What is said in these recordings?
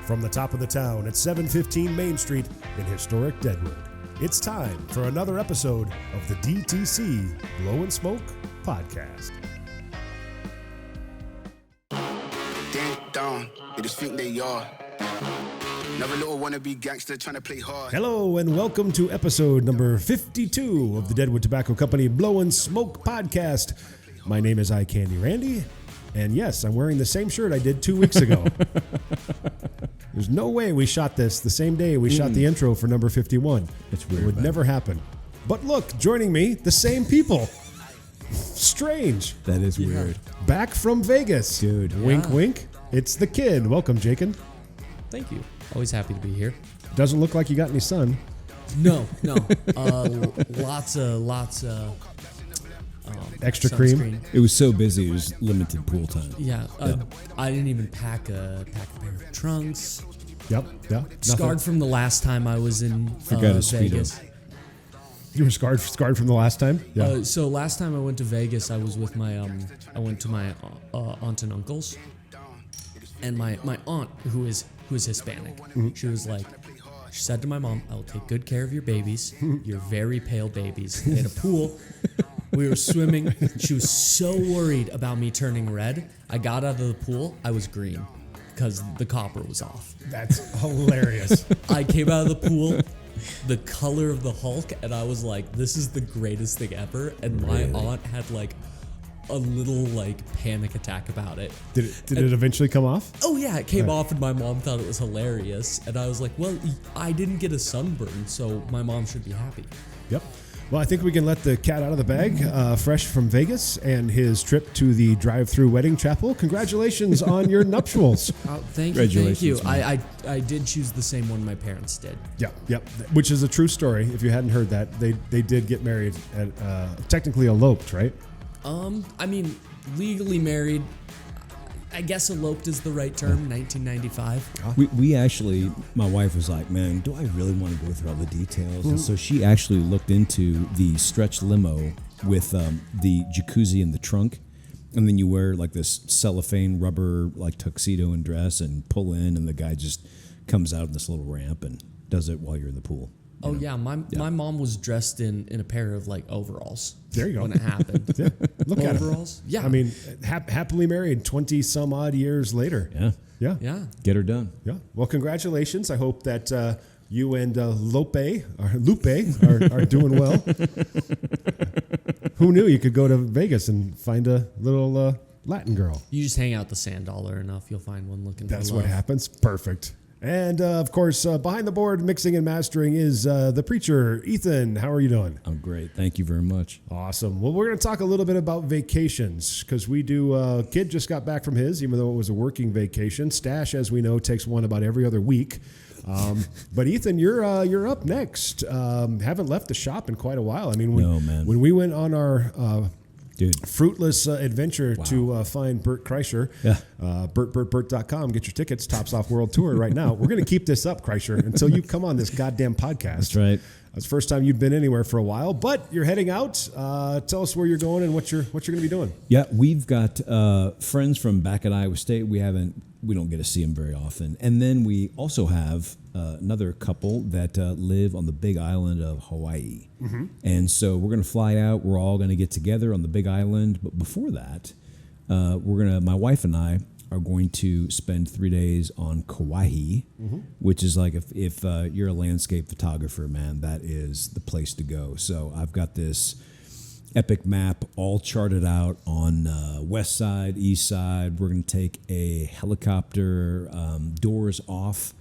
From the top of the town at 715 Main Street in historic Deadwood, it's time for another episode of the DTC Blow and Smoke Podcast. Ding dong, they just think they are. Another little wannabe gangster trying to play hard. Hello and welcome to episode number 52 of the Deadwood Tobacco Company Blow and Smoke Podcast. My name is iCandy Randy, and yes, I'm wearing the same shirt I did 2 weeks ago. There's no way we shot this the same day we shot the intro for number 51. It's weird. It would never happen. But look, joining me, the same people. Strange. That is weird. Back from Vegas. Dude. Wink, wink. It's the kid. Welcome, Jacob. Thank you. Always happy to be here. Doesn't look like you got any sun. No. Lots of Extra sunscreen. cream. It was so busy, it was limited pool time. Yeah. I didn't even pack a pair of trunks. Yep. Yeah. Scarred from the last time I was in Forgot a Vegas. You were scarred from the last time? Yeah. So last time I went to Vegas, I was with my I went to my aunt and uncles, and my aunt who is Hispanic. She said to my mom, "I will take good care of your babies. Your very pale babies." They had a pool. We were swimming. She was so worried about me turning red. I got out of the pool. I was green because the copper was off. That's hilarious. I came out of the pool, the color of the Hulk, and I was like, this is the greatest thing ever. And my aunt had like a little like panic attack about it. Did it eventually come off? Oh yeah, it came off and my mom thought it was hilarious. And I was like, well, I didn't get a sunburn, so my mom should be happy. Yep. Well, I think we can let the cat out of the bag. Fresh from Vegas and his trip to the drive-through wedding chapel. Congratulations on your nuptials. Thank you. I did choose the same one my parents did. Yep. Which is a true story. If you hadn't heard that, they did get married at technically eloped, right? I mean, legally married. I guess eloped is the right term. 1995. We actually, my wife was like, man, do I really want to go through all the details? And so she actually looked into the stretch limo with the jacuzzi in the trunk. And then you wear like this cellophane rubber like tuxedo and dress and pull in, and the guy just comes out of this little ramp and does it while you're in the pool. Oh yeah, my mom was dressed in a pair of like overalls. There you go. When it happened. Yeah. Look at overalls. Him. Yeah. I mean, happily married 20 some odd years later. Yeah. Yeah. Get her done. Yeah. Well, congratulations. I hope that you and Lupe are doing well. Who knew you could go to Vegas and find a little Latin girl? You just hang out the sand dollar enough, you'll find one looking. That's for what love. happens. Perfect. And, of course, behind the board, mixing and mastering is the preacher, Ethan. How are you doing? I'm great. Thank you very much. Awesome. Well, we're going to talk a little bit about vacations because we do. Kid just got back from his, even though it was a working vacation. Stash, as we know, takes one about every other week. But Ethan, you're up next. Haven't left the shop in quite a while. I mean, when we went on our fruitless adventure to find Bert Kreischer. Yeah. BertBertBert.com. Get your tickets. Tops Off World Tour right now. We're going to keep this up, Kreischer, until you come on this goddamn podcast. That's right. That's the first time you've been anywhere for a while, but you're heading out. Tell us where you're going and what you're going to be doing. Yeah, we've got friends from back at Iowa State. We don't get to see them very often. And then we also have another couple that live on the big island of Hawaii. Mm-hmm. And so we're going to fly out. We're all going to get together on the big island. But before that, my wife and I are going to spend 3 days on Kauai, which is like if you're a landscape photographer, man, that is the place to go. So I've got this epic map all charted out on west side, east side. We're going to take a helicopter doors off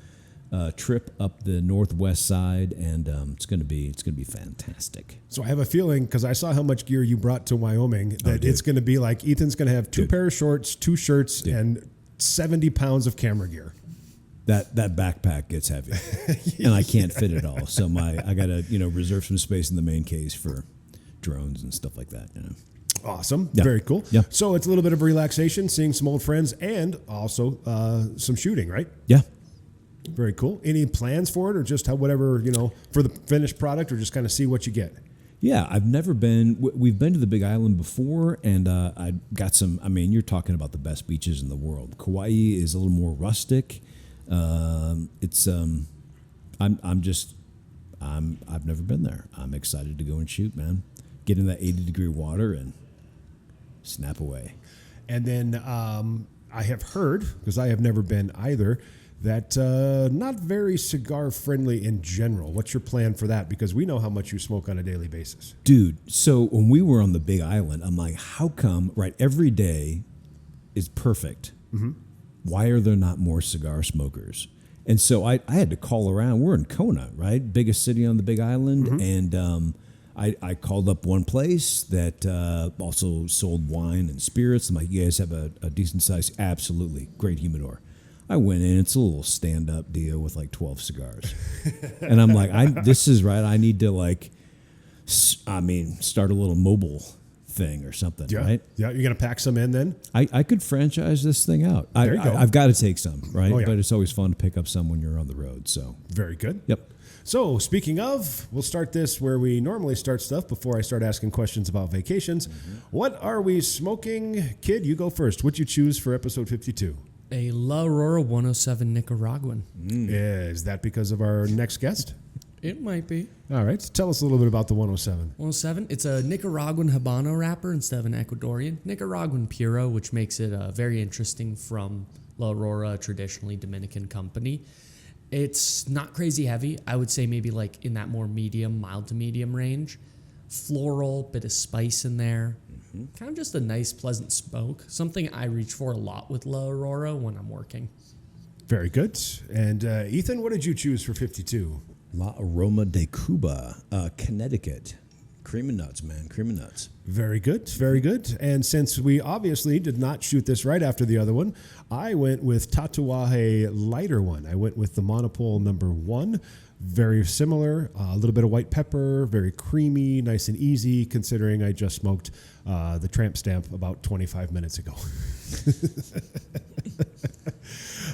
trip up the northwest side, and it's going to be fantastic. So I have a feeling, because I saw how much gear you brought to Wyoming, that it's going to be like Ethan's going to have two pair of shorts, 2 shirts, and 70 pounds of camera gear. That backpack gets heavy, and I can't fit it all. So I got to reserve some space in the main case for drones and stuff like that. Awesome. Yeah. Very cool. Yeah. So it's a little bit of relaxation, seeing some old friends, and also some shooting, right? Yeah. Very cool. Any plans for it, or just whatever, for the finished product, or just kind of see what you get? Yeah, I've never been. We've been to the Big Island before, and I got some. I mean, you're talking about the best beaches in the world. Kauai is a little more rustic. I've never been there. I'm excited to go and shoot, man. Get in that 80-degree water and snap away. And then I have heard, because I have never been either, that not very cigar friendly in general. What's your plan for that? Because we know how much you smoke on a daily basis. Dude, so when we were on the Big Island, I'm like, how come, right, every day is perfect. Mm-hmm. Why are there not more cigar smokers? And so I had to call around. We're in Kona, right? Biggest city on the Big Island. Mm-hmm. And I called up one place that also sold wine and spirits. I'm like, you guys have a decent size? Absolutely. Great humidor. I went in. It's a little stand-up deal with like 12 cigars. And I'm like, this is right. I need to start a little mobile thing or something, right? Yeah, you're going to pack some in then? I could franchise this thing out. There you go. I've got to take some, right? Oh, yeah. But it's always fun to pick up some when you're on the road. So very good. Yep. So speaking of, we'll start this where we normally start stuff before I start asking questions about vacations. Mm-hmm. What are we smoking? Kid, you go first. What'd you choose for episode 52? A La Aurora 107 Nicaraguan. Is that because of our next guest? It might be. All right. So tell us a little bit about the 107. 107, it's a Nicaraguan Habano wrapper instead of an Ecuadorian. Nicaraguan Puro, which makes it very interesting from La Aurora, a traditionally Dominican company. It's not crazy heavy. I would say maybe like in that more medium, mild to medium range. Floral, bit of spice in there. Mm-hmm. Kind of just a nice, pleasant smoke. Something I reach for a lot with La Aurora when I'm working. Very good. And Ethan, what did you choose for 52? La Aroma de Cuba, Connecticut. Cream and nuts, man. Cream and nuts. Very good. Very good. And since we obviously did not shoot this right after the other one, I went with Tatuaje lighter one. I went with the Monopole number 1. Very similar. A little bit of white pepper. Very creamy. Nice and easy, considering I just smoked the Tramp Stamp about 25 minutes ago.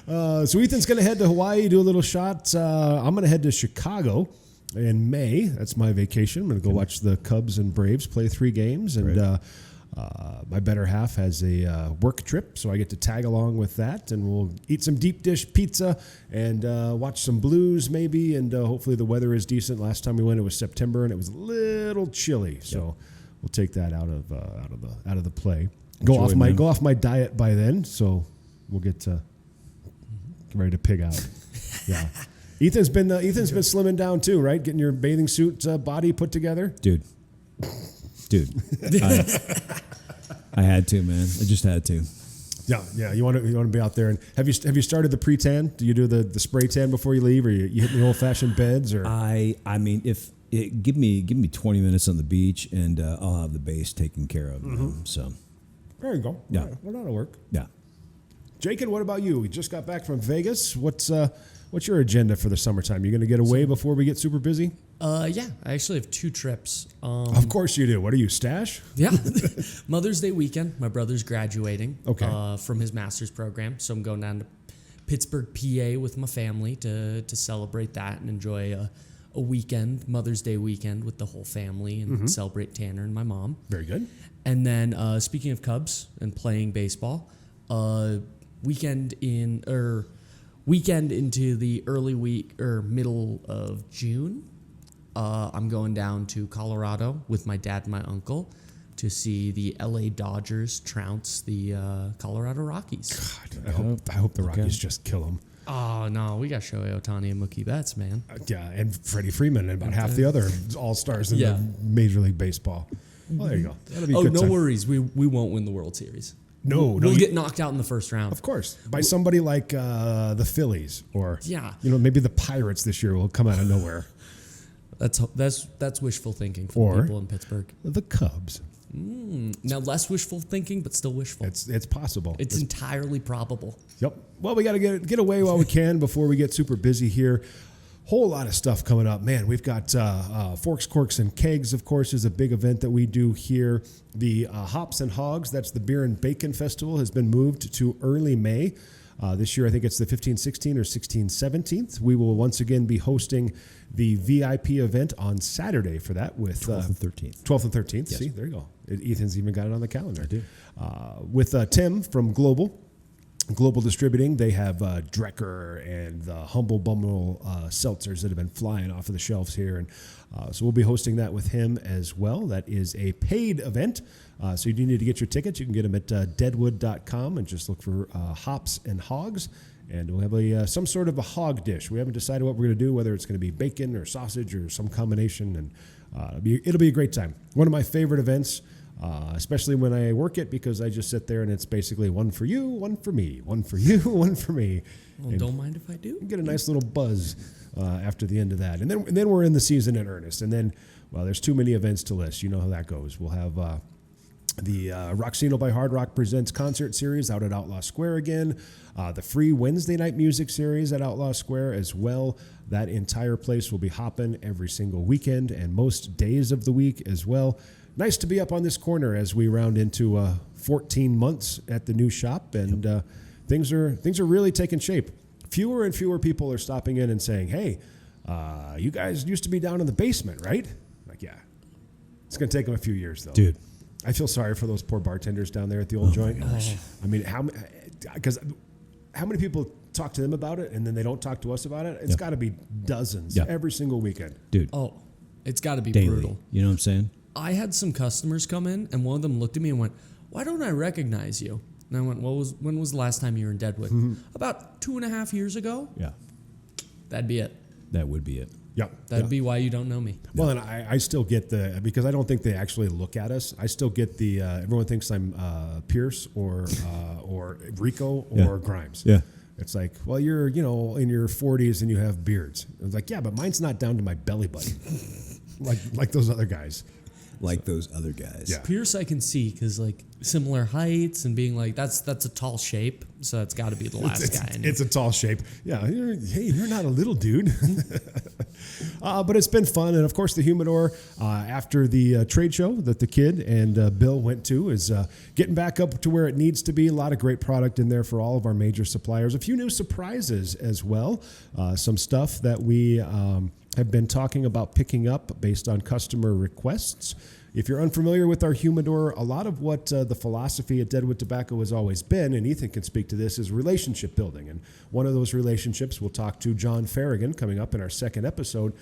So Ethan's going to head to Hawaii, do a little shot. I'm going to head to Chicago in May. That's my vacation. I'm going to go watch the Cubs and Braves play 3 games. And my better half has a work trip, so I get to tag along with that. And we'll eat some deep dish pizza and watch some blues maybe. And hopefully the weather is decent. Last time we went, it was September, and it was a little chilly. So we'll take that out of the play. Go off my diet by then, so we'll get ready to pig out. Yeah, Ethan's been slimming down too, right? Getting your bathing suit body put together, dude. I had to, man. I just had to. Yeah. You want to be out there, and have you started the pre-tan? Do you do the spray tan before you leave, or you hit the old-fashioned beds? Or I mean, if it give me 20 minutes on the beach, and I'll have the base taken care of. Mm-hmm. So there you go. Yeah, right. Well, that'll work. Yeah. Jacob, what about you? We just got back from Vegas. What's your agenda for the summertime? You going to get away before we get super busy? Yeah, I actually have 2 trips. Of course you do. What are you, Stash? Yeah. Mother's Day weekend. My brother's graduating from his master's program. So I'm going down to Pittsburgh, PA with my family to celebrate that and enjoy a weekend, Mother's Day weekend with the whole family and celebrate Tanner and my mom. Very good. And then speaking of Cubs and playing baseball, weekend into the early week or middle of June, I'm going down to Colorado with my dad and my uncle to see the LA Dodgers trounce the Colorado Rockies. God, I hope the Rockies just kill them. Oh, no, we got Shohei Ohtani and Mookie Betts, man. Yeah, and Freddie Freeman and about half the other all-stars in the Major League Baseball. Well, there you go. That'll be a good time. Worries. We won't win the World Series. No, we'll get knocked out in the first round. Of course, by somebody like the Phillies, or maybe the Pirates this year will come out of nowhere. That's wishful thinking for people in Pittsburgh. The Cubs. Now less wishful thinking, but still wishful. It's possible. It's entirely probable. Yep. Well, we got to get away while we can before we get super busy here. Whole lot of stuff coming up, man. We've got Forks, Corks, and Kegs, of course, is a big event that we do here. The Hops and Hogs, that's the Beer and Bacon Festival, has been moved to early May. This year, I think it's the 15th, 16th, or 16th, 17th. We will once again be hosting the VIP event on Saturday for that with 12th and 13th. 12th and 13th. Yes. See, there you go. Ethan's even got it on the calendar. I do. With Tim from Global. Global Distributing, they have Drecker and the Humble Bumble seltzers that have been flying off of the shelves here. And so we'll be hosting that with him as well. That is a paid event. So you do need to get your tickets. You can get them at deadwood.com and just look for Hops and Hogs. And we'll have some sort of a hog dish. We haven't decided what we're going to do, whether it's going to be bacon or sausage or some combination. And it'll be a great time. One of my favorite events. Especially when I work it, because I just sit there and it's basically one for you, one for me, one for you, one for me. Well, and don't mind if I do. get a nice little buzz after the end of that. And then we're in the season in earnest. And then, well, there's too many events to list. You know how that goes. We'll have the Roxino by Hard Rock Presents concert series out at Outlaw Square again. The free Wednesday night music series at Outlaw Square as well. That entire place will be hopping every single weekend and most days of the week as well. Nice to be up on this corner as we round into 14 months at the new shop, and things are really taking shape. Fewer and fewer people are stopping in and saying, "Hey, you guys used to be down in the basement, right?" Like, yeah, it's going to take them a few years though, Dude. I feel sorry for those poor bartenders down there at the old joint. gosh. I mean, how many people talk to them about it and then they don't talk to us about it? It's got to be dozens every single weekend, Dude. Oh, it's got to be Daily. brutal. You know what I'm saying? I had some customers come in, and one of them looked at me and went, "Why don't I recognize you?" And I went, when was the last time you were in Deadwood?" "About 2.5 years ago." Yeah. That'd be it. That would be it. Yep. That'd be why you don't know me. Well, and I still get because I don't think they actually look at us. I still get everyone thinks I'm Pierce or Rico or Grimes. Yeah. It's like, well, you're in your 40s and you have beards. It's like, yeah, but mine's not down to my belly button, like those other guys. Like those other guys. Yeah. Pierce, I can see because like similar heights and being like that's a tall shape, so that's got to be the last guy. It's a tall shape. Yeah, you're not a little dude. But it's been fun, and of course the Humidor after the trade show that the kid and Bill went to is getting back up to where it needs to be. A lot of great product in there for all of our major suppliers. A few new surprises as well. Some stuff that we have been talking about picking up based on customer requests. If you're unfamiliar with our humidor, a lot of what the philosophy at Deadwood Tobacco has always been, and Ethan can speak to this, is relationship building. And one of those relationships, we'll talk to John Ferrigan coming up in our second episode.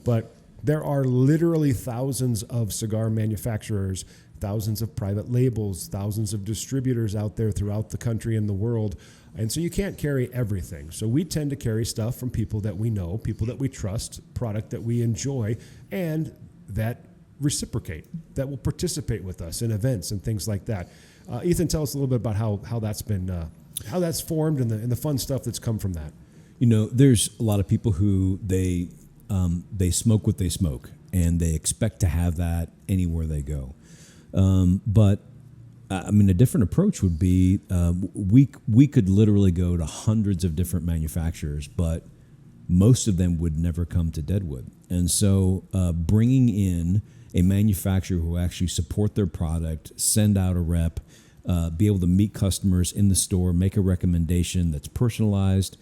But there are literally thousands of cigar manufacturers, thousands of private labels, thousands of distributors out there throughout the country and the world. And so you can't carry everything. So we tend to carry stuff from people that we know, people that we trust, product that we enjoy, and that reciprocate, that will participate with us in events and things like that. Ethan, tell us a little bit about how that's been, how that's formed and the fun stuff that's come from that. You know, there's a lot of people who they smoke what they smoke, and they expect to have that anywhere they go. But I mean, a different approach would be we could literally go to hundreds of different manufacturers, but most of them would never come to Deadwood. And so bringing in a manufacturer who actually support their product, send out a rep, be able to meet customers in the store, make a recommendation that's personalized.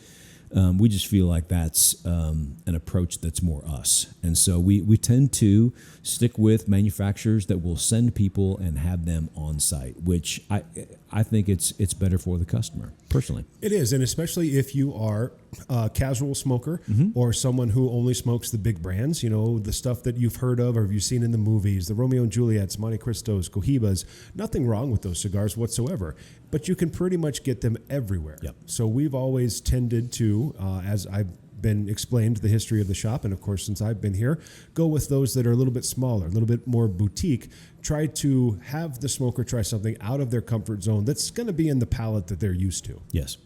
We just feel like that's an approach that's more us. And so we tend to stick with manufacturers that will send people and have them on site, which I think it's better for the customer, personally. It is, and especially if you are a casual smoker or someone who only smokes the big brands, you know, the stuff that you've heard of or you've seen in the movies, the Romeo and Juliets, Monte Cristos, Cohibas, nothing wrong with those cigars whatsoever, but you can pretty much get them everywhere. Yep. So we've always tended to, as I've been explained the history of the shop, and of course since I've been here, go with those that are a little bit smaller, a little bit more boutique. Try to have the smoker try something out of their comfort zone that's going to be in the palate that they're used to. Yes.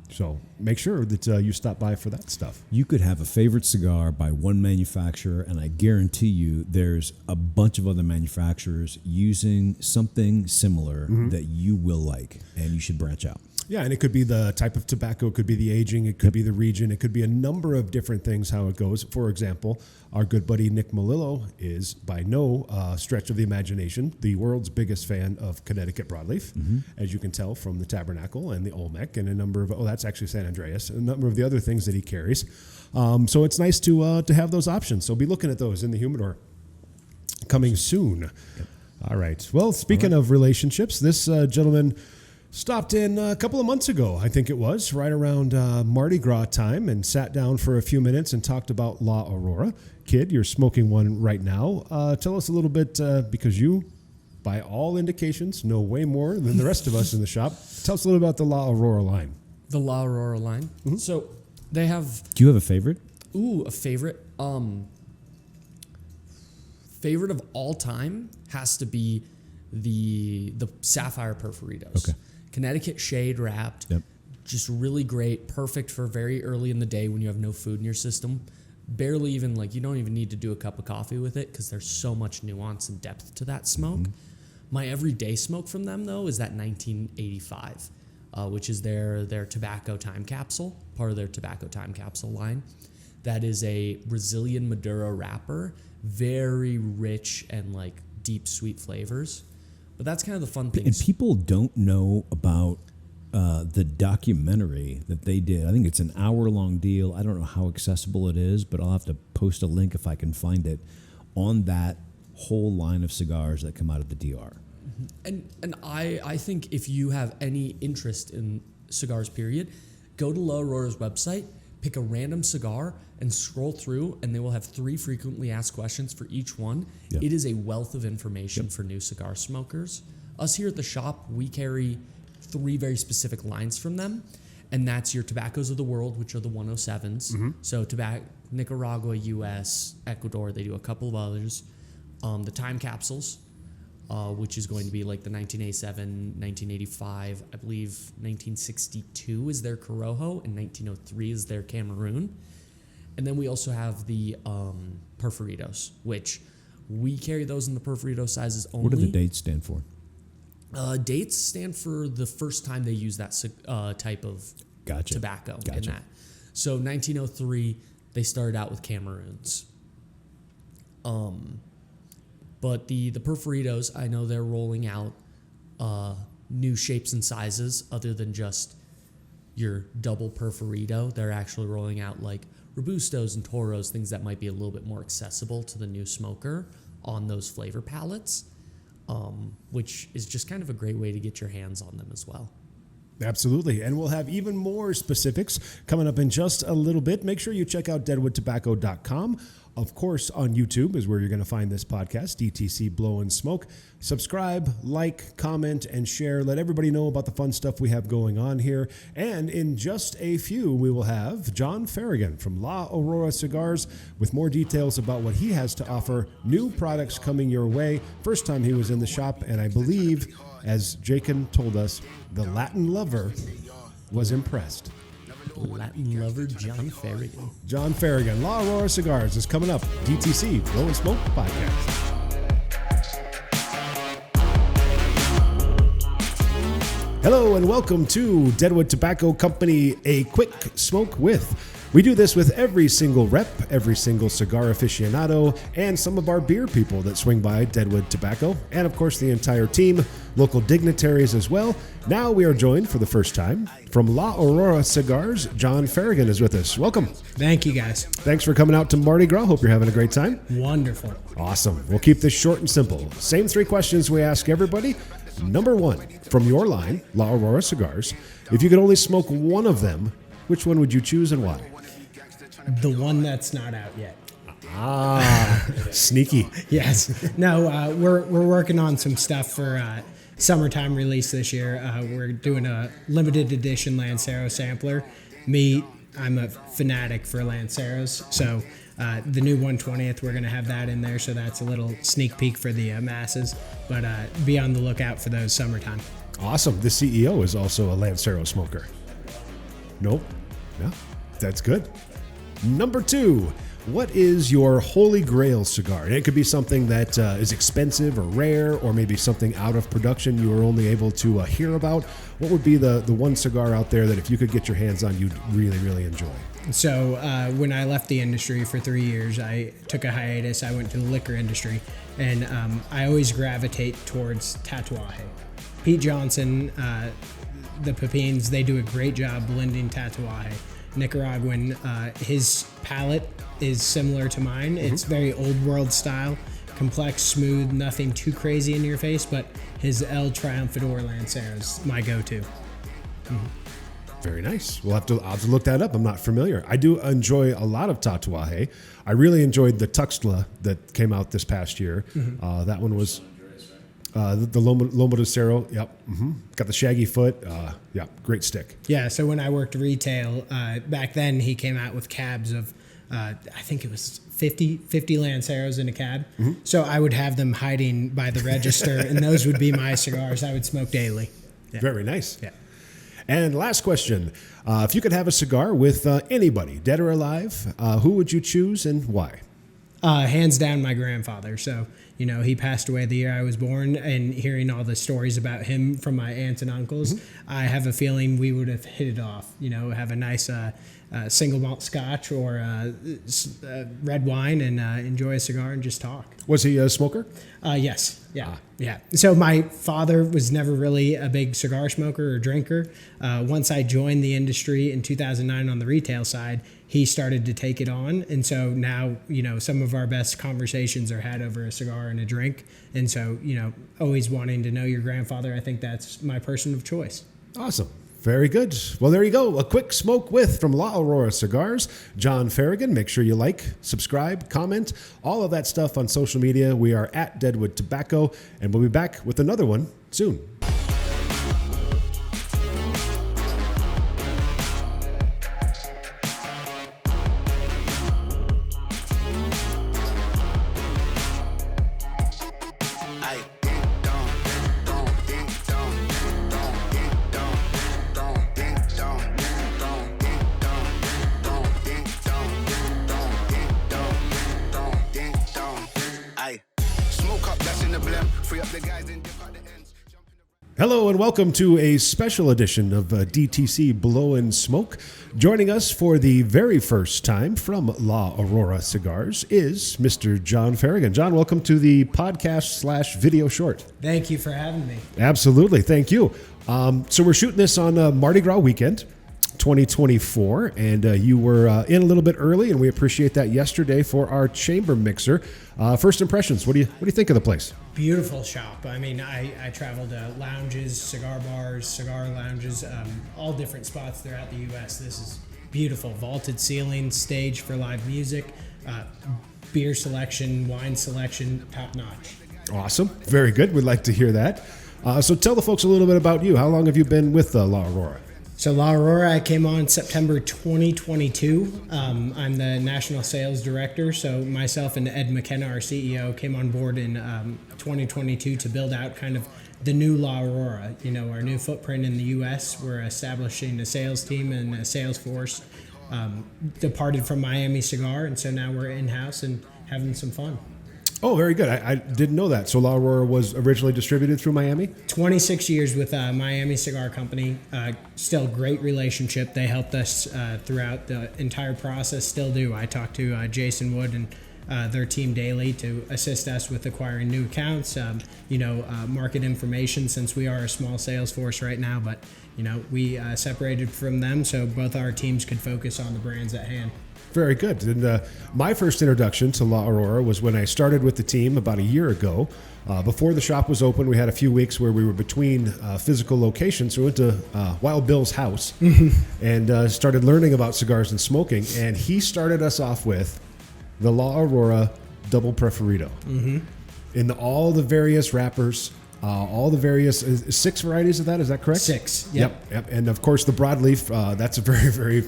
So make sure that you stop by for that stuff. You could have a favorite cigar by one manufacturer, and I guarantee you there's a bunch of other manufacturers using something similar that you will like, and you should branch out. Yeah, and it could be the type of tobacco, it could be the aging, it could be the region, it could be a number of different things how it goes. For example, our good buddy Nick Melillo is by no stretch of the imagination the world's biggest fan of Connecticut broadleaf, as you can tell from the Tabernacle and the Olmec and a number of, that's actually San Andreas, a number of the other things that he carries. So it's nice to have those options. So be looking at those in the humidor coming soon. Yep. All right. Well, speaking of relationships, this gentleman Stopped in a couple of months ago, I think it was, right around Mardi Gras time, and sat down for a few minutes and talked about La Aurora. Kid, you're smoking one right now. Tell us a little bit, because you, by all indications, know way more than the rest of us in the shop. Tell us a little about the La Aurora line. The La Aurora line. Mm-hmm. So they have... Do you have a favorite? Ooh, a favorite? Favorite of all time has to be the Sapphire Perforitos. Okay. Connecticut shade wrapped. Yep. Just really great. Perfect for very early in the day when you have no food in your system. Barely even, you don't even need to do a cup of coffee with it because there's so much nuance and depth to that smoke. Mm-hmm. My everyday smoke from them, though, is that 1985, which is their tobacco time capsule, part of their tobacco time capsule line. That is a Brazilian Maduro wrapper, very rich and deep sweet flavors. But that's kind of the fun thing. And people don't know about the documentary that they did. I think it's an hour-long deal. I don't know how accessible it is, but I'll have to post a link if I can find it on that whole line of cigars that come out of the DR. And I think if you have any interest in cigars, period, go to La Aurora's website, pick a random cigar, and scroll through, and they will have 3 frequently asked questions for each one. Yep. It is a wealth of information for new cigar smokers. Us here at the shop, we carry 3 very specific lines from them, and that's your tobaccos of the world, which are the 107s. Mm-hmm. So Nicaragua, U.S., Ecuador, they do a couple of others. The time capsules, which is going to be the 1987, 1985, I believe 1962 is their Corojo, and 1903 is their Cameroon. And then we also have the Perforitos, which we carry those in the Perfurito sizes only. What do the dates stand for? Dates stand for the first time they use that type of tobacco in that. So 1903, they started out with Cameroons. But the Perfuritos, I know they're rolling out new shapes and sizes other than just your double Perfurito. They're actually rolling out Robustos and Toros, things that might be a little bit more accessible to the new smoker on those flavor palettes, which is just kind of a great way to get your hands on them as well. Absolutely. And we'll have even more specifics coming up in just a little bit. Make sure you check out deadwoodtobacco.com. Of course, on YouTube is where you're going to find this podcast, DTC Blow and Smoke. Subscribe, like, comment, and share. Let everybody know about the fun stuff we have going on here. And in just a few, we will have John Ferrigan from La Aurora Cigars with more details about what he has to offer, new products coming your way. First time he was in the shop, and I believe, as Jakin told us, the Latin lover was impressed. Latin lover John Ferrigan. John Ferrigan, La Aurora Cigars is coming up. DTC, Blow and Smoke Podcast. Hello and welcome to Deadwood Tobacco Company, A Quick Smoke With. We do this with every single rep, every single cigar aficionado, and some of our beer people that swing by Deadwood Tobacco, and of course the entire team, local dignitaries as well. Now we are joined for the first time from La Aurora Cigars. John Ferrigan is with us. Welcome. Thank you, guys. Thanks for coming out to Mardi Gras. Hope you're having a great time. Wonderful. Awesome. We'll keep this short and simple. Same 3 questions we ask everybody. Number 1, from your line, La Aurora Cigars, if you could only smoke one of them, which one would you choose and why? The one that's not out yet. Sneaky. Yes. No, we're working on some stuff for summertime release this year. We're doing a limited edition Lancero sampler. I'm a fanatic for Lanceros, so the new 120th, we're going to have that in there, so that's a little sneak peek for the masses, but be on the lookout for those summertime. Awesome. The CEO is also a Lancero smoker. Nope. No, that's good. Number 2, what is your holy grail cigar? And it could be something that is expensive or rare, or maybe something out of production you were only able to hear about. What would be the one cigar out there that if you could get your hands on, you'd really, really enjoy? So when I left the industry for 3 years, I took a hiatus. I went to the liquor industry, and I always gravitate towards Tatuaje. Pete Johnson, the Pepins, they do a great job blending Tatuaje. Nicaraguan, his palate is similar to mine. Mm-hmm. It's very old world style, complex, smooth, nothing too crazy in your face, but his El Triunfador Lancero is my go-to. Very nice. I'll have to look that up. I'm not familiar. I do enjoy a lot of Tatuaje. I really enjoyed the Tuxtla that came out this past year. That one was the Lomo de Cerro. Yep. Got the shaggy foot. Yeah, great stick. Yeah, so when I worked retail, back then he came out with cabs of, I think it was 50 Lanceros in a cab. So I would have them hiding by the register, and those would be my cigars I would smoke daily. Yeah. Very nice. Yeah. And last question. If you could have a cigar with anybody, dead or alive, who would you choose and why? Hands down, my grandfather. So, he passed away the year I was born, and hearing all the stories about him from my aunts and uncles, I have a feeling we would have hit it off. Have a nice single malt scotch or red wine and enjoy a cigar and just talk. Was he a smoker? Yes. Yeah. Yeah. So my father was never really a big cigar smoker or drinker. Once I joined the industry in 2009 on the retail side, he started to take it on. And so now, some of our best conversations are had over a cigar and a drink. And so, always wanting to know your grandfather, I think that's my person of choice. Awesome. Very good. Well, there you go. A quick smoke with from La Aurora Cigars, John Ferrigan. Make sure you like, subscribe, comment, all of that stuff on social media. We are at Deadwood Tobacco, and we'll be back with another one soon. Hello and welcome to a special edition of DTC Blow and Smoke. Joining us for the very first time from La Aurora Cigars is Mr. John Ferrigan. John, welcome to the podcast/video short. Thank you for having me. Absolutely. Thank you. So we're shooting this on Mardi Gras weekend, 2024, and you were in a little bit early, and we appreciate that yesterday for our chamber mixer. First impressions, what do you think of the place? Beautiful shop. I mean, I traveled to lounges, cigar bars, cigar lounges, all different spots throughout the U.S. This is beautiful. Vaulted ceiling, stage for live music, beer selection, wine selection, top notch. Awesome. Very good. We'd like to hear that. So tell the folks a little bit about you. How long have you been with La Aurora? So La Aurora, I came on September 2022. I'm the national sales director. So myself and Ed McKenna, our CEO, came on board in 2022 to build out kind of the new La Aurora. Our new footprint in the U.S. We're establishing a sales team and a sales force. Departed from Miami Cigar, and so now we're in-house and having some fun. Oh, very good. I didn't know that. So La Aurora was originally distributed through Miami? 26 years with Miami Cigar Company. Still great relationship. They helped us throughout the entire process, still do. I talk to Jason Wood and their team daily to assist us with acquiring new accounts, market information, since we are a small sales force right now. But, we separated from them so both our teams could focus on the brands at hand. Very good. And my first introduction to La Aurora was when I started with the team about a year ago. Before the shop was open, we had a few weeks where we were between physical locations. So we went to Wild Bill's house and started learning about cigars and smoking. And he started us off with the La Aurora Double Preferido. In all the various wrappers, all the various 6 varieties of that. Is that correct? 6. Yep. And of course the broadleaf. That's a very, very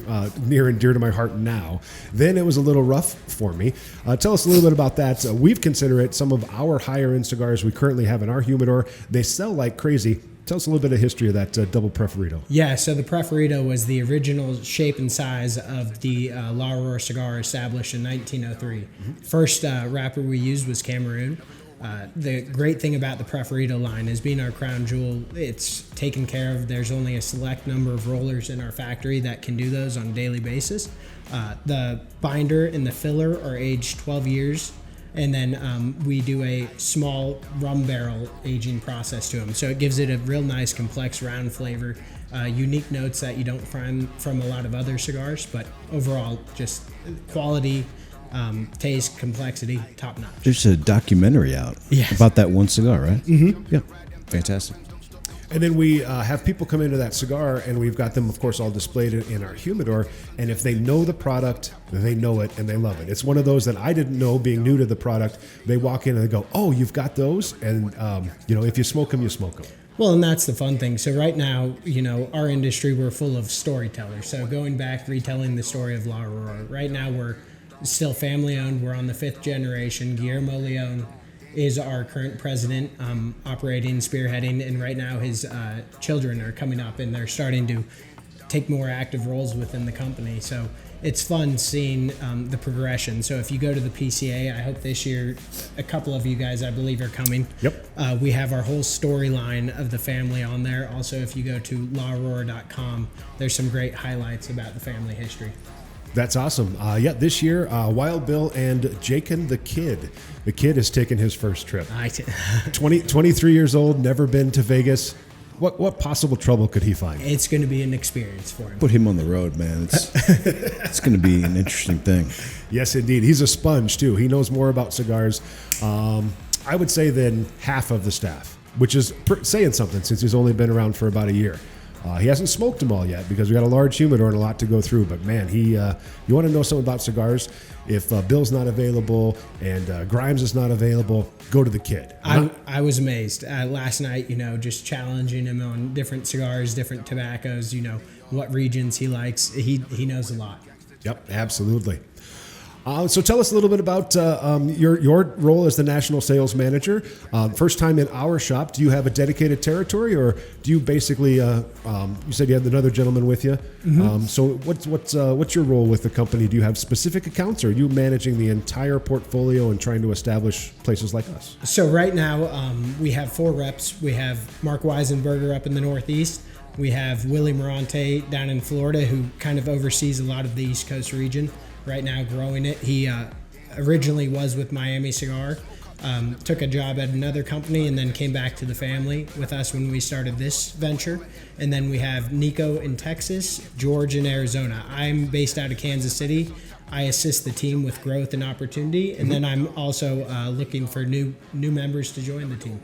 near and dear to my heart now. Then it was a little rough for me. Tell us a little bit about that. We've considered it some of our higher end cigars we currently have in our humidor. They sell like crazy. Tell us a little bit of history of that double Preferido. Yeah, so the Preferido was the original shape and size of the La Aurora cigar established in 1903. First wrapper we used was Cameroon. The great thing about the Preferido line is being our crown jewel, it's taken care of. There's only a select number of rollers in our factory that can do those on a daily basis. The binder and the filler are aged 12 years, and then we do a small rum barrel aging process to them. So it gives it a real nice, complex, round flavor, unique notes that you don't find from a lot of other cigars, but overall, just quality, taste, complexity, top notch. There's a documentary out Yes. about that one cigar, right? Mm-hmm. Yeah. Fantastic. And then we have people come into that cigar, and we've got them, of course, all displayed in our humidor. And if they know the product, they know it and they love it. It's one of those that I didn't know, being new to the product. They walk in and they go, "Oh, you've got those?" And if you smoke them, you smoke them. Well, and that's the fun thing. So right now, our industry, we're full of storytellers. So going back, retelling the story of La Aurora. Right now, we're still family owned. We're on the 5th generation. Guillermo Leon is our current president, operating, spearheading, and right now his children are coming up and they're starting to take more active roles within the company. So it's fun seeing the progression. So if you go to the PCA, I hope this year a couple of you guys, I believe, are coming. Yep. We have our whole storyline of the family on there. Also, if you go to laaurora.com, there's some great highlights about the family history. That's awesome. This year, Wild Bill and Jakin the Kid. The kid has taken his first trip. 23 years old, never been to Vegas. What possible trouble could he find? It's going to be an experience for him. Put him on the road, man. It's going to be an interesting thing. Yes, indeed. He's a sponge, too. He knows more about cigars, I would say, than half of the staff, which is saying something since he's only been around for about a year. He hasn't smoked them all yet because we got a large humidor and a lot to go through. But man, you want to know something about cigars? If Bill's not available and Grimes is not available, go to the kid. I was amazed last night. Just challenging him on different cigars, different tobaccos. What regions he likes. He knows a lot. Yep, absolutely. So tell us a little bit about your role as the national sales manager. First time in our shop. Do you have a dedicated territory, or do you basically? You said you had another gentleman with you. Mm-hmm. So what's your role with the company? Do you have specific accounts, or are you managing the entire portfolio and trying to establish places like us? So right now we have 4 reps. We have Mark Weisenberger up in the Northeast. We have Willie Morante down in Florida, who kind of oversees a lot of the East Coast region. Right now, growing it. He originally was with Miami Cigar, took a job at another company, and then came back to the family with us when we started this venture. And then we have Nico in Texas, George in Arizona. I'm based out of Kansas City. I assist the team with growth and opportunity, and then I'm also looking for new members to join the team.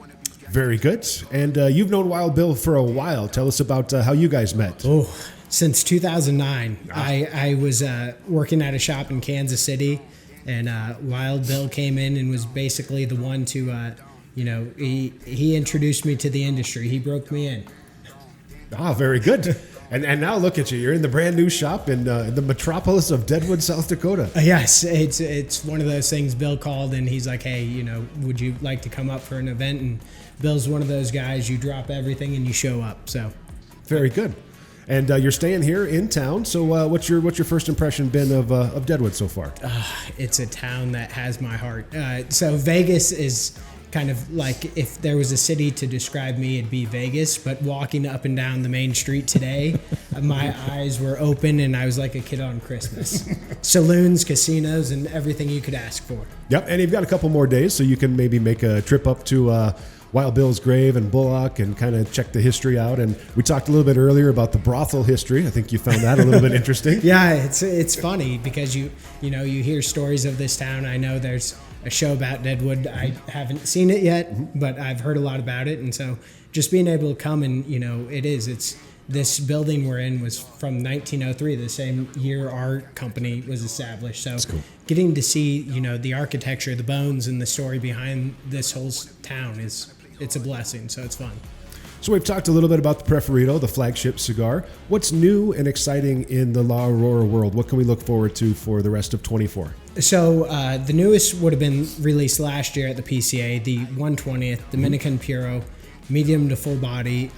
Very good. And you've known Wild Bill for a while. Tell us about how you guys met. Oh, since 2009. I was working at a shop in Kansas City, and Wild Bill came in and was basically the one to, he introduced me to the industry. He broke me in. Very good. And now look at you. You're in the brand new shop in the metropolis of Deadwood, South Dakota. Yes, it's one of those things. Bill called and he's like, "Hey, would you like to come up for an event?" And Bill's one of those guys. You drop everything and you show up. So very good. And you're staying here in town. So what's your first impression been of Deadwood so far? It's a town that has my heart. So Vegas is kind of like, if there was a city to describe me, it'd be Vegas. But walking up and down the main street today, my eyes were open and I was like a kid on Christmas. Saloons, casinos, and everything you could ask for. Yep, and you've got a couple more days, so you can maybe make a trip up to Wild Bill's grave and Bullock and kind of check the history out. And we talked a little bit earlier about the brothel history. I think you found that a little bit interesting. Yeah, it's funny because you hear stories of this town. I know there's a show about Deadwood. I haven't seen it yet, but I've heard a lot about it. And so just being able to come and, it's this building we're in was from 1903, the same year our company was established. So that's cool. Getting to see, the architecture, the bones, and the story behind this whole town it's a blessing. So it's fun. So we've talked a little bit about the Preferido, the flagship cigar. What's new and exciting in the La Aurora world? What can we look forward to for the rest of 24? So the newest would have been released last year at the PCA, the 120th Dominican Puro, medium to full body.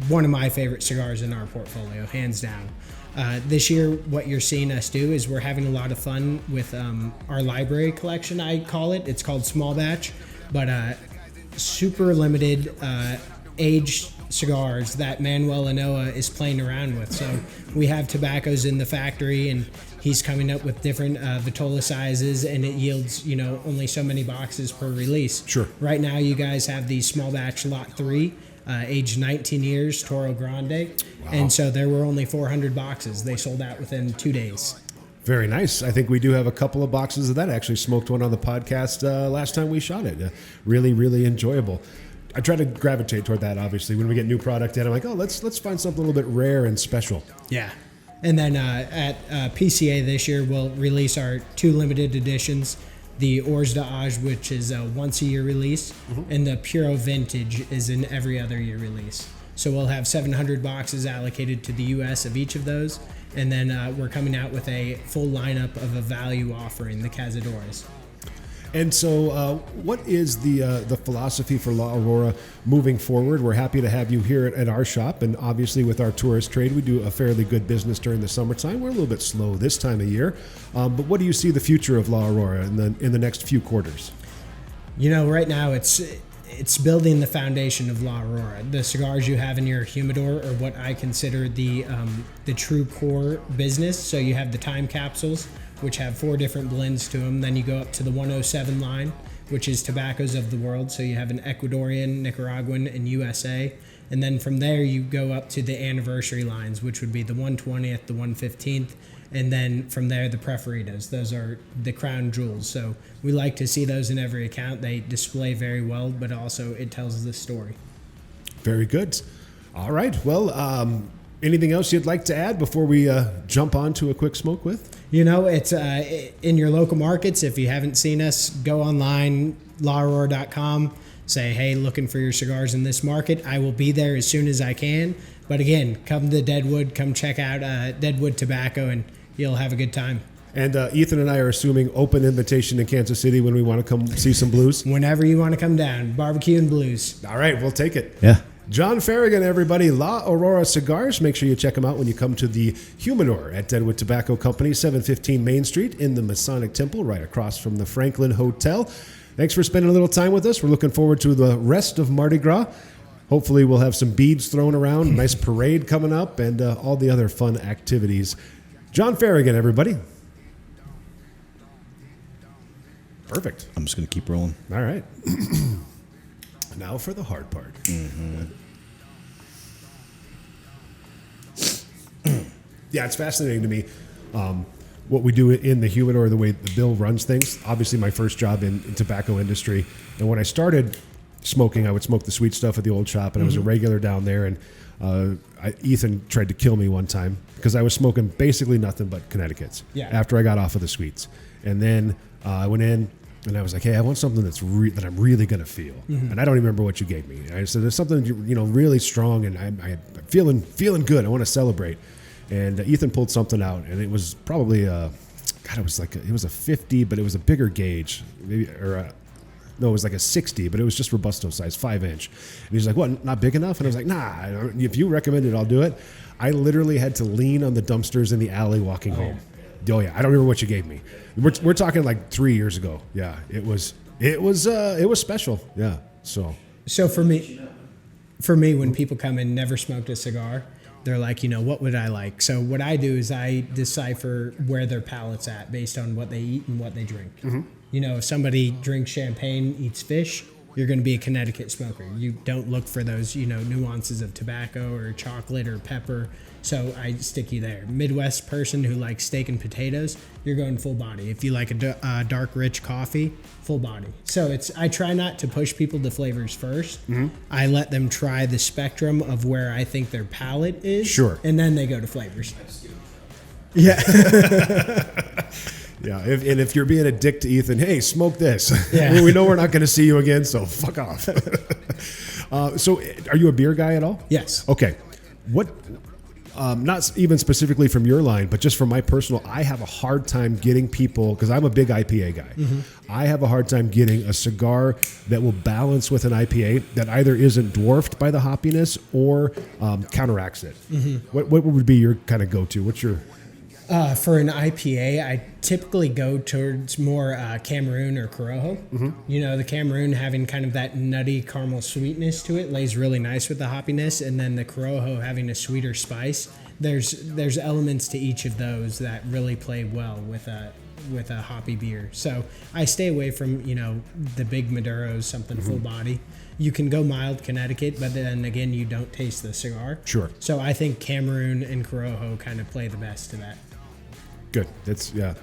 One of my favorite cigars in our portfolio, hands down. This year, what you're seeing us do is we're having a lot of fun with our library collection, I call it. It's called Small Batch, but super limited aged cigars that Manuel Anoa is playing around with. So we have tobaccos in the factory, and he's coming up with different vitola sizes, and it yields, only so many boxes per release. Sure. Right now, you guys have the Small Batch Lot 3. Aged 19 years, Toro Grande. Wow. And so there were only 400 boxes. They sold out within 2 days. Very nice. I think we do have a couple of boxes of that. I actually smoked one on the podcast last time we shot it. Really, really enjoyable. I try to gravitate toward that. Obviously, when we get new product in, I'm like, oh, let's find something a little bit rare and special. Yeah. And then at PCA this year, we'll release our 2 limited editions. The Ors d'Age, which is a once-a-year release, and the Puro Vintage is an every other year release. So we'll have 700 boxes allocated to the U.S. of each of those, and then we're coming out with a full lineup of a value offering, the Cazadores. And so, what is the philosophy for La Aurora moving forward? We're happy to have you here at our shop, and obviously with our tourist trade, we do a fairly good business during the summertime. We're a little bit slow this time of year, but what do you see the future of La Aurora in the next few quarters? You know, right now it's building the foundation of La Aurora. The cigars you have in your humidor are what I consider the true core business. So you have the time capsules, which have 4 different blends to them. Then you go up to the 107 line, which is tobaccos of the world. So you have an Ecuadorian, Nicaraguan, and USA. And then from there, you go up to the anniversary lines, which would be the 120th, the 115th, and then from there, the Preferidas. Those are the crown jewels. So we like to see those in every account. They display very well, but also it tells the story. Very good. All right. Well, anything else you'd like to add before we jump on to a quick smoke with? You know, it's in your local markets. If you haven't seen us, go online, laaurora.com. Say, hey, looking for your cigars in this market. I will be there as soon as I can. But again, come to Deadwood. Come check out Deadwood Tobacco, and you'll have a good time. And Ethan and I are assuming open invitation in Kansas City when we want to come see some blues. Whenever you want to come down, barbecue and blues. All right, we'll take it. Yeah. John Ferrigan, everybody, La Aurora Cigars. Make sure you check them out when you come to the Humidor at Deadwood Tobacco Company, 715 Main Street in the Masonic Temple, right across from the Franklin Hotel. Thanks for spending a little time with us. We're looking forward to the rest of Mardi Gras. Hopefully we'll have some beads thrown around, nice parade coming up, and all the other fun activities. John Ferrigan, everybody. Perfect. I'm just going to keep rolling. All right. Now for the hard part. Yeah, it's fascinating to me what we do in the humidor, the way the Bill runs things. Obviously, my first job in tobacco industry. And when I started smoking, I would smoke the sweet stuff at the old shop, and I was a regular down there. And Ethan tried to kill me one time because I was smoking basically nothing but Connecticut's after I got off of the sweets. And then I went in, and I was like, hey, I want something that I'm really going to feel. And I don't even remember what you gave me. I said, there's something really strong, and I'm feeling good. I want to celebrate. And Ethan pulled something out, and it was probably it was a 50, but it was a bigger gauge. No, it was like a 60, but it was just Robusto size, 5-inch. And he's like, what, not big enough? And I was like, nah, if you recommend it, I'll do it. I literally had to lean on the dumpsters in the alley walking home. Oh yeah, I don't remember what you gave me. We're talking like 3 years ago. Yeah, it was special. Yeah. So for me, when people come in, never smoked a cigar, they're like, what would I like? So what I do is I decipher where their palate's at based on what they eat and what they drink. If somebody drinks champagne, eats fish, you're going to be a Connecticut smoker. You don't look for those, nuances of tobacco or chocolate or pepper. So I stick you there. Midwest person who likes steak and potatoes, you're going full body. If you like a dark, rich coffee, full body. So I try not to push people to flavors first. I let them try the spectrum of where I think their palate is. Sure. And then they go to flavors. Yeah. Yeah, if you're being a dick to Ethan, hey, smoke this. Yeah. We know we're not going to see you again, so fuck off. So are you a beer guy at all? Yes. Okay. What, not even specifically from your line, but just from my personal, I have a hard time getting people, because I'm a big IPA guy. I have a hard time getting a cigar that will balance with an IPA that either isn't dwarfed by the hoppiness or counteracts it. What would be your kind of go-to? What's your... For an IPA, I typically go towards more Cameroon or Corojo. The Cameroon having kind of that nutty caramel sweetness to it lays really nice with the hoppiness, and then the Corojo having a sweeter spice. There's elements to each of those that really play well with a hoppy beer. So I stay away from the big Maduros, something full body. You can go mild Connecticut, but then again, you don't taste the cigar. Sure. So I think Cameroon and Corojo kind of play the best to that. Good. That's, yeah.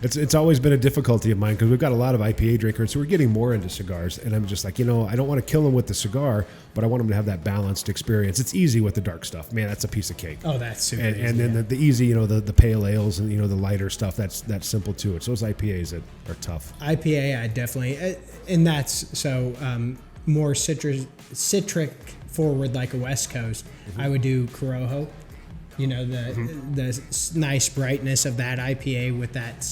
It's always been a difficulty of mine because we've got a lot of IPA drinkers who are getting more into cigars, and I'm just like, I don't want to kill them with the cigar, but I want them to have that balanced experience. It's easy with the dark stuff, man. That's a piece of cake. Oh, that's super And, easy. and then the easy, the pale ales and the lighter stuff. That's simple too. It's those IPAs that are tough. IPA, I definitely, and that's so more citric forward like a West Coast. I would do Corojo. The nice brightness of that IPA with that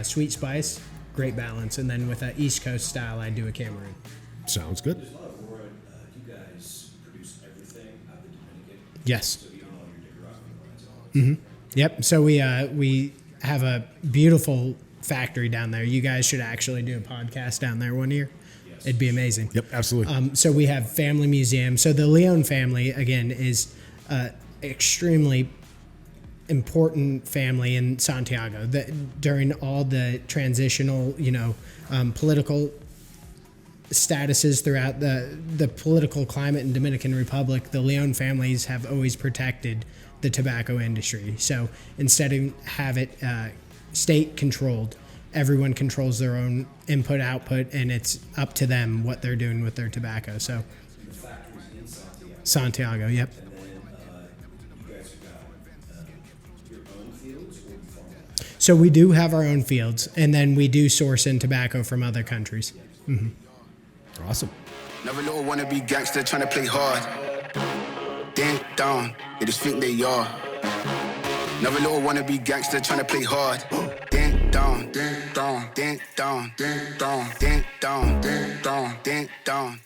sweet spice, great balance. And then with an East Coast style, I do a Cameroon. Sounds good. You guys produce everything out of the Dominican. Yes. Even all your Nicaraguan wines. Yep. So we have a beautiful factory down there. You guys should actually do a podcast down there one year. Yes. It'd be amazing. Yep, absolutely. So we have family museum. So the Leon family again is extremely important family in Santiago. That during all the transitional, political statuses throughout the political climate in Dominican Republic, the Leon families have always protected the tobacco industry. So instead of have it state controlled, everyone controls their own input output, and it's up to them what they're doing with their tobacco. So The factory's in Santiago. Santiago, yep. And then you guys have got your own fields or you farm out? So we do have our own fields, and then we do source in tobacco from other countries. Awesome. Never little wanna be gangster trying to play hard. Ding dong, they just think they are. Never little wanna be gangster trying to play hard. Ding dong, ding dong, ding dong, ding dong, ding dong, ding dong, ding dong.